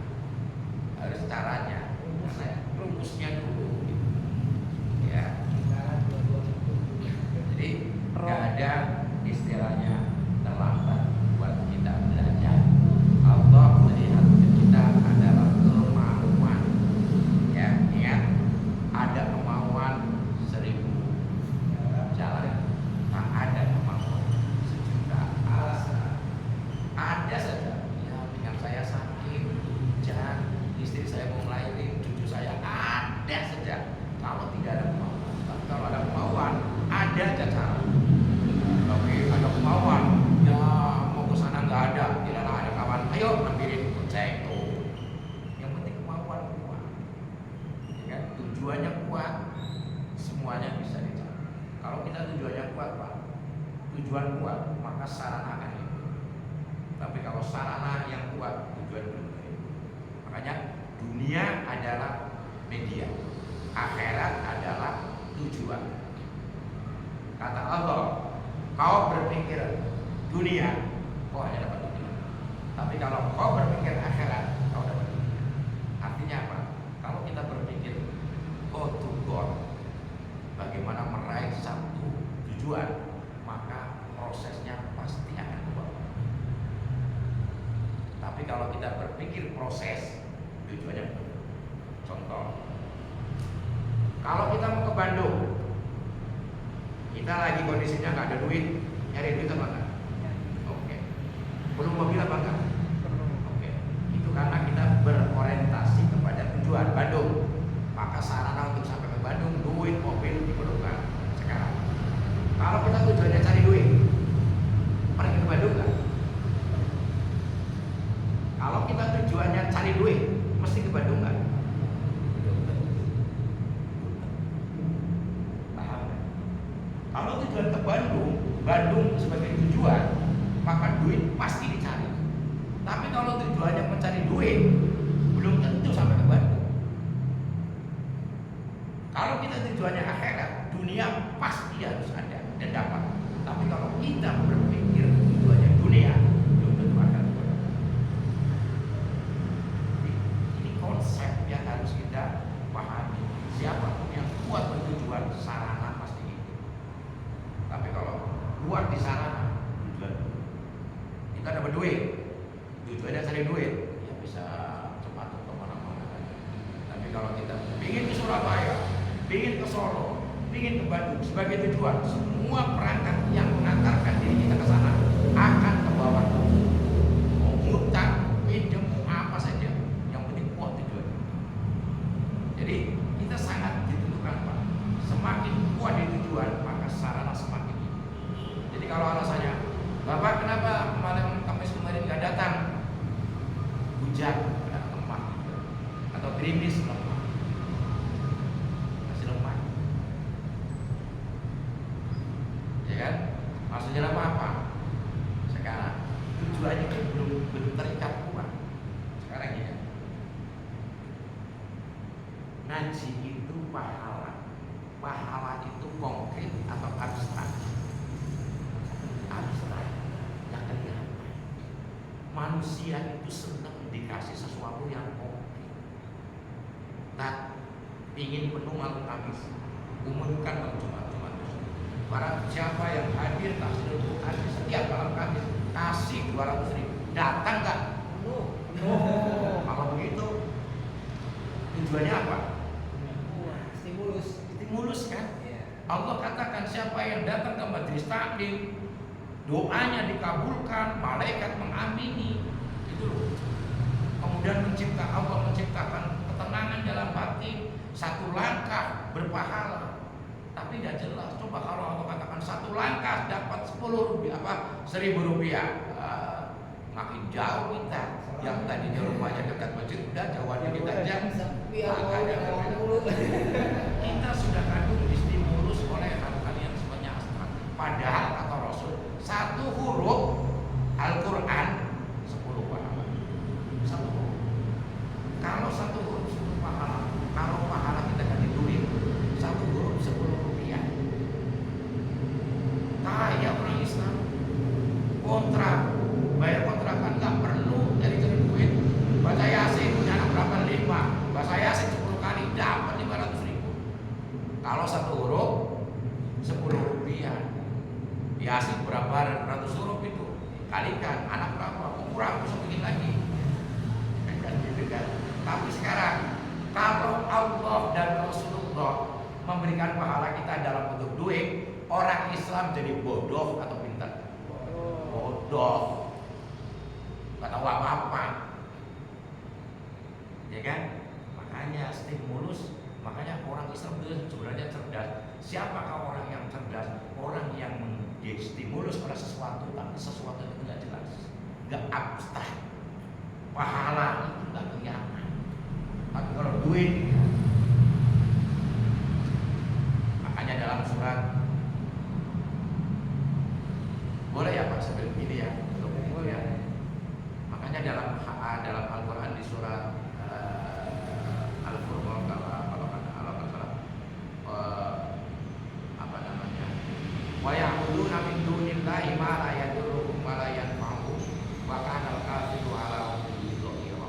Harus caranya, rumusnya dulu. Ya. Jadi nggak ada istilahnya terlambat buat kita belajar. Allah melihat kita adalah kemauan. Ya, ingat ada kemauan 1000 jalan, tak ada kemauan 1.000.000 alasan. Ada saja. Ya, pinggang saya sakit, hujan, istri saya mau ngelahirin, cucu saya ada saja. Kalau tidak ada kemauan, tapi kalau ada kemauan, ada aja cara. Tapi ada kemauan, ya mau ke sana nggak ada, tidak ada kawan, ayo ambilin cek tuh. Yang penting kemauan kuat, ya kan? Tujuannya kuat, semuanya bisa dicapai. Kalau kita tujuannya kuat, Pak, tujuan kuat, maka sarana akan ikut. Tapi kalau sarana yang kuat, tujuan belum ikut. Makanya dunia adalah media, akhirat adalah tujuan. Kata Allah, kau berpikir dunia, kau hanya dapat dunia. Tapi kalau kau berpikir akhirat, kau dapat dunia. Artinya apa? Kalau kita berpikir go to God, bagaimana meraih satu tujuan, maka prosesnya pasti akan kuat. Tapi kalau kita berpikir proses, tujuannya betul. Contoh, kalau kita mau ke Bandung, kita lagi kondisinya nggak ada duit, nyari duit apa enggak? Oke. Belum mobil apa enggak? Oke. Itu karena kita berorientasi kepada tujuan Bandung. Maka sarana untuk sampai ke Bandung, duit, mobil diperlukan sekarang. Kalau kita tujuannya cari duit, pergi ke Bandung enggak? Kalau kita tujuannya cari duit, mesti ke Bandung enggak? Kalau tujuan ke Bandung sebagai tujuan, maka duit pasti dicari. Tapi kalau tujuannya mencari duit, belum tentu sampai ke Bandung. Kalau kita tujuannya akhirat, dunia pasti harus ada dan dapat. Tapi kalau kita berpikir tujuannya dunia, belum tentu akan dapat. Ini konsep yang harus kita pahami. Siapapun yang kuat bertujuan, sarana pasti ikut. keluar di sarana tujuan. Kita dapat duit, tujuannya cari duit, ya bisa cepat ke mana-mana. Tapi kalau kita ingin ke Surabaya, ingin ke Solo, ingin ke Bandung sebagai tujuan, semua perangkat yang mengantarkan diri kita ke sana akan ke bawah. Mau ngutang, pinjam, apa saja, yang penting kuat tujuan. Jadi kita sangat ditentukan Pak. Semakin kuat di tujuan, maka sarana semakin. Jadi kalau alasannya, Bapak kenapa Kamis kemarin nggak datang? Hujan, lemah, atau gerimis lemah, masih lemah, ya kan? Maksudnya apa? Sekarang tujuannya itu belum terikat kuat. Sekarang ya, ngaji itu pahala. Pahala itu konkret atau abstrak? Abstrak, yang kelihatan. Manusia itu senang dikasih sesuatu yang konkret. Nah, ingin penuh malam Kamis, umumkan malam Jumat. Barang siapa yang hadir tahsilul Quran di setiap malam Kamis, kasih 200.000. Datang nggak? Kalau begitu, tujuannya apa? Stimulus kan? Allah katakan siapa yang datang ke majelis taklim, doanya dikabulkan, malaikat mengamini. Itu loh. Kemudian Allah menciptakan ketenangan dalam hati, satu langkah berpahala. Tapi tidak jelas. Coba kalau Allah katakan satu langkah dapat 1.000 rupiah, makin jauh kita. Yang tadinya rumahnya dekat masjid udah jauhannya kita aja. Makanya kita sudah kandung distimulus oleh hal-hal yang sifatnya abstrak. Padahal kata Rasul, satu huruf Al-Quran 10 pahala. Satu huruf. Kalau satu huruf 10 pahala, kalau pahala kita ganti duit, satu huruf 10 rupiah. Kaya orang Islam. Kontrak, bayar kontrakan nggak perlu cari duit. Baca Yasin punya anak berapa 5, baca Yasin 10 kali dapat 500.000. Kalau satu huruf 10 rupiah, Yasin berapa ratus huruf itu kalikan anak berapa, kurang bisa bikin lagi. Kan gitu kan. Tapi sekarang kalau Allah dan Rasulullah memberikan pahala kita dalam bentuk duit, orang Islam jadi bodoh atau pintar? Bodoh, nggak tahu apa-apa, ya kan? Makanya stimulus, makanya orang Islam itu sebenarnya cerdas. Siapakah orang yang cerdas? Orang yang distimulus oleh sesuatu, tapi sesuatu itu nggak jelas, nggak abstrak. Pahala itu nggak kelihatan. Tapi kalau duit, makanya dalam surat, boleh ya Pak sambil begini ya, ya. Makanya dalam Al-Quran di surat Al-Furqan kalau apa namanya, wa ya'buduna min dunillahi ma la yadurruhum wa la yanfa'uhum wa kana al-kafiru 'ala rabbihi dhahira.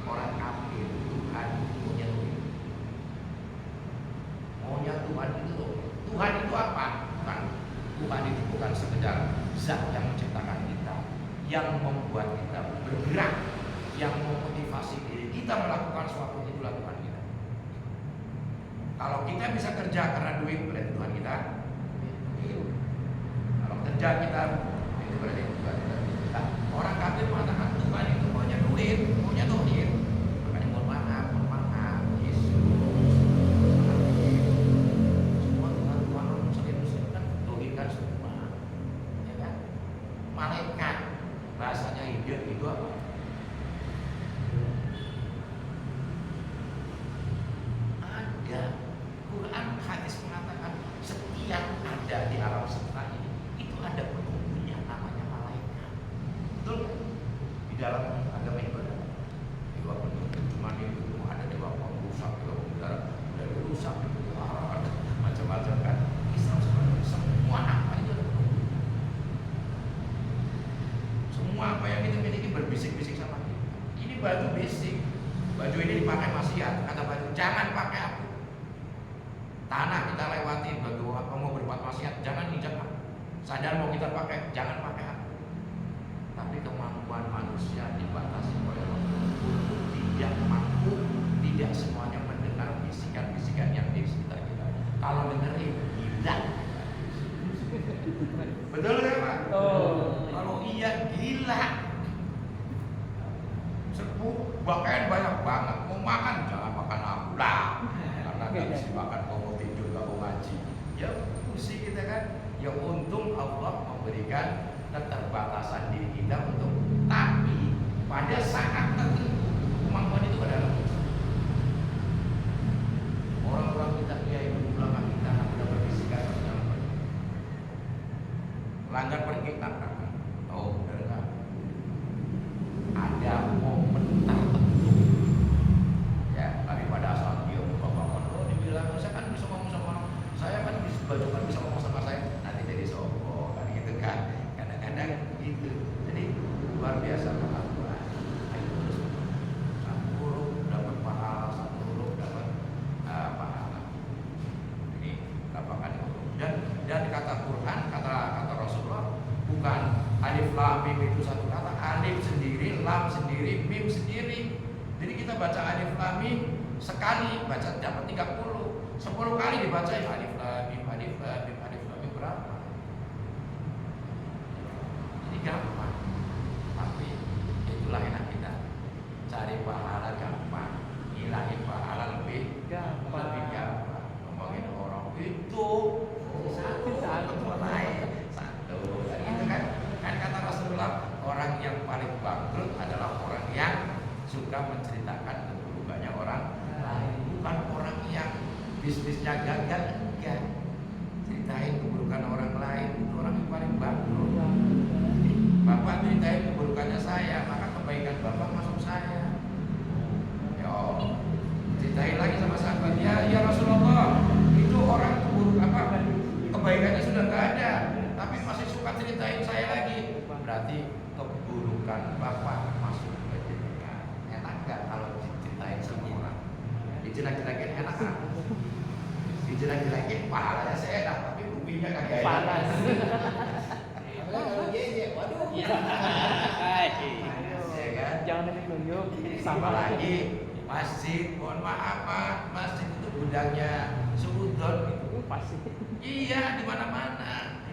Orang kafir Tuhan punya duit. Maunya Tuhan itu loh. Tuhan itu apa? Tuhan itu bukan sekedar zat yang menciptakan kita, yang membuat kita bergerak, yang memotivasi diri kita melakukan sesuatu, itulah Tuhan kita. Kalau kita bisa kerja karena duit, berarti Tuhan kita. Kalau kerja kita, itu berarti Tuhan kita. Nah, orang kafir mengatakan Tuhan itu maunya duit, maunya duit. Makanya mohon maaf, Yesus. Semua Tuhan Muslim kan dohirkan semua, ya kan? Malaikat bahasanya hidup itu apa? Ada Quran, hadis mengatakan setiap ada di alam semesta ini itu ada penghuninya namanya malaikat. Betul kan? Di dalam agama ibadah dewa penghuni cuma itu ada dewa pengrusak, dewa pengudara, dari rusak itu macam-macam kan. Islam semua apa itu ada penghuni. Semua apa yang kita miliki berbisik-bisik sama kita. Ini baju bisik, baju ini dipakai maksiat, kata baju jangan pakai aku. Tanah kita lewati, baju apa mau berbuat maksiat, jangan injak. Sadar mau kita pakai, jangan pakai aku. Tapi kemampuan manusia dibatasi oleh Allah. Untuk tidak mampu, tidak semuanya mendengar bisikan-bisikan yang di sekitar kita. Kalau dengerin, gila. Betul kan Pak? Oh. Kalau iya gila. Sepuh, bahkan banyak banget. Mau makan jangan makan aku lah. Karena nggak bisa makan, mau tidur, mau ngaji. Ya pusing kita kan. Ya untung Allah memberikan keterbatasan diri kita untuk, tapi pada saat tertentu kemampuan itu adalah orang-orang kita, kiai ulama kita sudah berbisikan melanggar pergi tak. Oh, benar. Ada momen tertentu ya, tapi pada saat dia bapak dibilang saya kan bisa ngomong sama orang, saya kan bisa baju kan bisa ngomong sama saya, nanti jadi sombong kan gitu kan, kadang-kadang gitu. Jadi luar biasa kemampuan. Ayo terus satu huruf dapat pahala, satu huruf dapat pahala. Ini lapangan huruf. Dan kata Quran, kata Rasulullah, bukan alif lam mim itu satu kata, alif sendiri, lam sendiri, mim sendiri. Jadi kita baca alif lam mim sekali baca dapat 30, 10 kali dibaca ya alif lam mim, alif lam mim, alif lam mim berapa? Ini gampang. Tapi itulah enak kita. Cari pahala gampang, ngilangin pahala lebih Gampang. Ngomongin orang itu satu itu kan kata Rasulullah, orang yang paling bangkrut adalah orang yang suka menceritakan keburukannya orang lain, bukan orang yang bisnisnya gagal. Enggak, ceritain keburukan orang lain, itu orang yang paling bangkrut. Bapak ceritain keburukannya saya, maka kebaikan Bapak masuk saya. Yo, ceritain lagi sama sahabat, ya Rasulullah, itu orang kebaikannya sudah nggak ada, tapi masih suka ceritain saya lagi. Berarti keburukan Bapak masuk ke jenengan. Enak nggak kalau diceritain sama orang? Dijelek-jelekin enak kan? Dijelek-jelekin pahalanya saya enak, tapi rupiahnya kagak enak. Panas. Waduh. Ya kan? Jangan nunjuk Sama lagi masjid, mohon maaf Pak, masjid itu gudangnya Suudon gitu. Pasti. Iya, di mana-mana.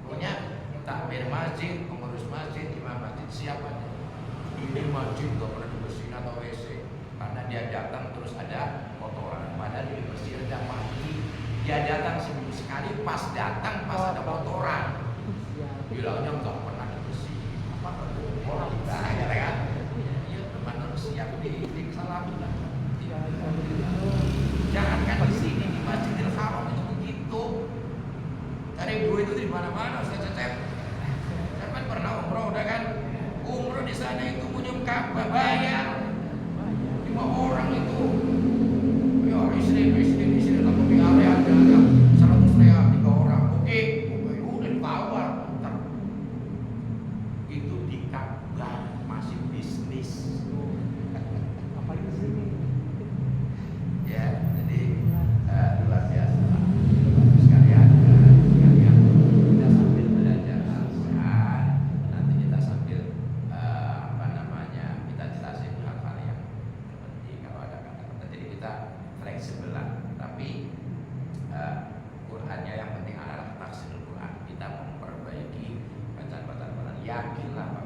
Pokoknya takmir masjid, pengurus masjid, imam masjid, siapanya. Ini masjid gak pernah dibersihin atau WC, karena dia datang terus ada kotoran. Padahal dia dibersihin dan mandi. Dia datang seminggu sekali, pas datang pas ada kotoran. Bilangnya nggak pernah dibersihin. Apa kalau kita ya kan? Iya, teman harus siap di kesalahan. Jangankan di sini, di Masjidil Haram itu begitu. Cari duit itu di mana-mana, saya cecep. Saya kan pernah umroh, udah kan? Umroh di sana itu punya Ka'bah bayar 5 orang itu. Ya istri tapi di area ada 100 real 3 orang. Oke, udah ditawar. Itu di Ka'bah masih bisnis. Apalagi di sini. Ya, jadi luar biasa. Sekalian kita sambil belajar Al-Quran, nanti kita sambil kita jelasin hal-hal yang penting kalau ada kata-kata. Jadi kita fleksibel lah, tapi Qurannya yang penting adalah tafsir Quran. Kita memperbaiki bacaan-bacaan Quran. Yakinlah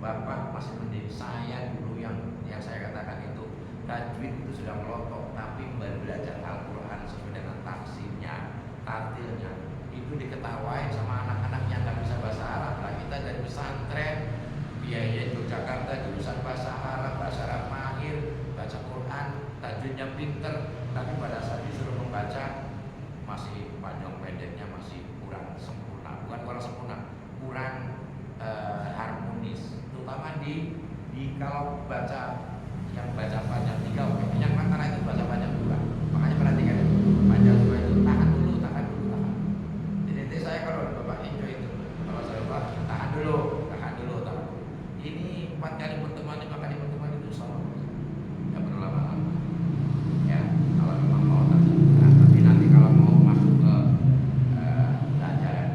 Bapak masih mending saya dulu yang saya katakan itu. Tajwid itu sudah melotok, tapi belajar Al-Quran sesuai dengan tafsirnya, tartilnya, itu diketawain sama anak-anak yang nggak bisa bahasa Arab. Lah kita dari pesantren, biaya Yogyakarta jurusan bahasa Arab mahir, baca Quran, tajwidnya pinter, tapi pada saat disuruh membaca masih panjang pendeknya masih kurang sempurna, bukan kurang sempurna, kurang harmonis, terutama di kalau baca yang baca panjang 3 oke, yang antara itu baca panjang 2. Makanya perhatikan itu, panjang 2 itu tahan dulu. Jadi saya kalau Bapak enjoy itu, kalau saya Bapak tahan dulu. Ini 4 kali pertemuan, 5 kali pertemuan itu sama, nggak perlu lama-lama. Ya, kalau memang mau tapi nanti kalau mau masuk ke pelajaran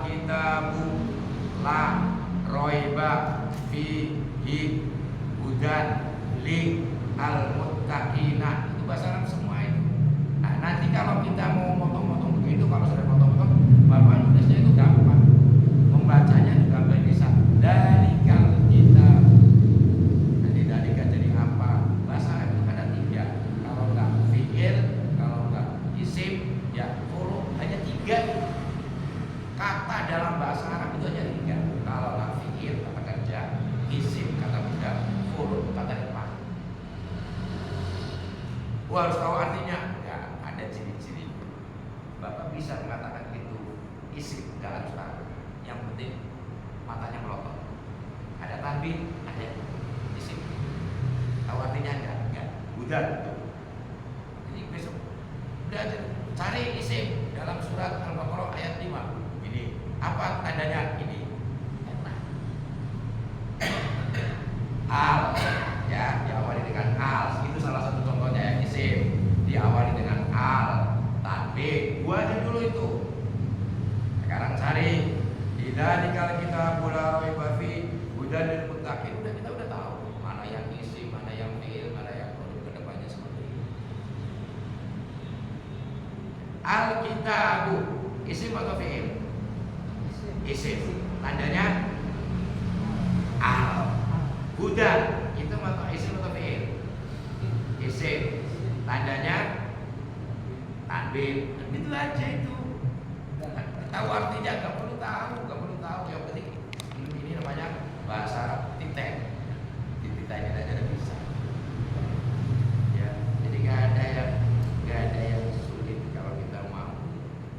Alkitabu la roiba fihi hudan li al-muttaqina. Itu bahasa Arab semua itu. Nah, nanti kalau kita mau motong-motong begitu, kalau sudah motong-motong, Bapak nulisnya itu gampang. Membacanya juga bisa. Dalikal kitab. Nanti dalika jadi apa? Bahasa Arab itu ada 3. Kalau enggak fi'il, kalau enggak isim, ya huruf hanya 3. Kata dalam bahasa Arab itu hanya 3. Kalau enggak fi'il, kata kerja, isim, kata benda, huruf, kata depan. Harus tahu artinya. Ya, ada ciri-ciri. Bapak bisa mengatakan itu isim, enggak harus tahu. Yang penting matanya melotot. Ada tanbih, ada isim. Tahu artinya enggak? Enggak. Hudan. Jadi besok belajar cari isim dalam surat Al-Baqarah ayat 5. Ini apa tandanya? Ini al, ya, diawali dengan al. Itu salah satu contohnya ya, isim diawali dengan al. Tanbih, gua aja dulu itu. Sekarang cari idzalikal kitabul la raiba fi hudan lil muttaqin. Kita udah tahu mana yang isim, mana yang fi'il, mana yang huruf, kedepannya seperti ini. Al-kitabu isim atau fi'il? Isim. Tandanya al. Hudan itu atau isim atau fi'il? Isim. Tandanya tanbih. Itu aja itu. Tahu artinya nggak perlu tahu. Yang penting ini namanya bahasa titek. Titek ini aja udah bisa. Ya, jadi nggak ada yang sulit kalau kita mau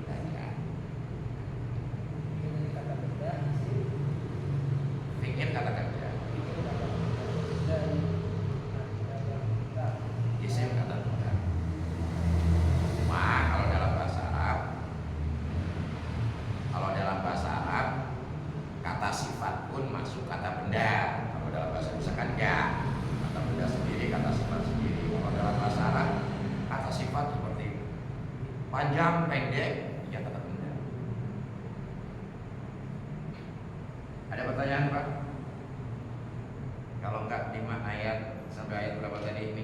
belajar. Fikir kata kerja. Isim kata benda. Kalau dalam bahasa Arab kata sifat pun masuk kata benda. Kalau dalam bahasa Indonesia kan ya, kata benda sendiri, kata sifat sendiri. Kalau dalam bahasa Arab kata sifat seperti panjang, pendek, ya kata benda. Ada pertanyaan Pak? Kalau enggak 5 ayat sampai ayat berapa tadi ini?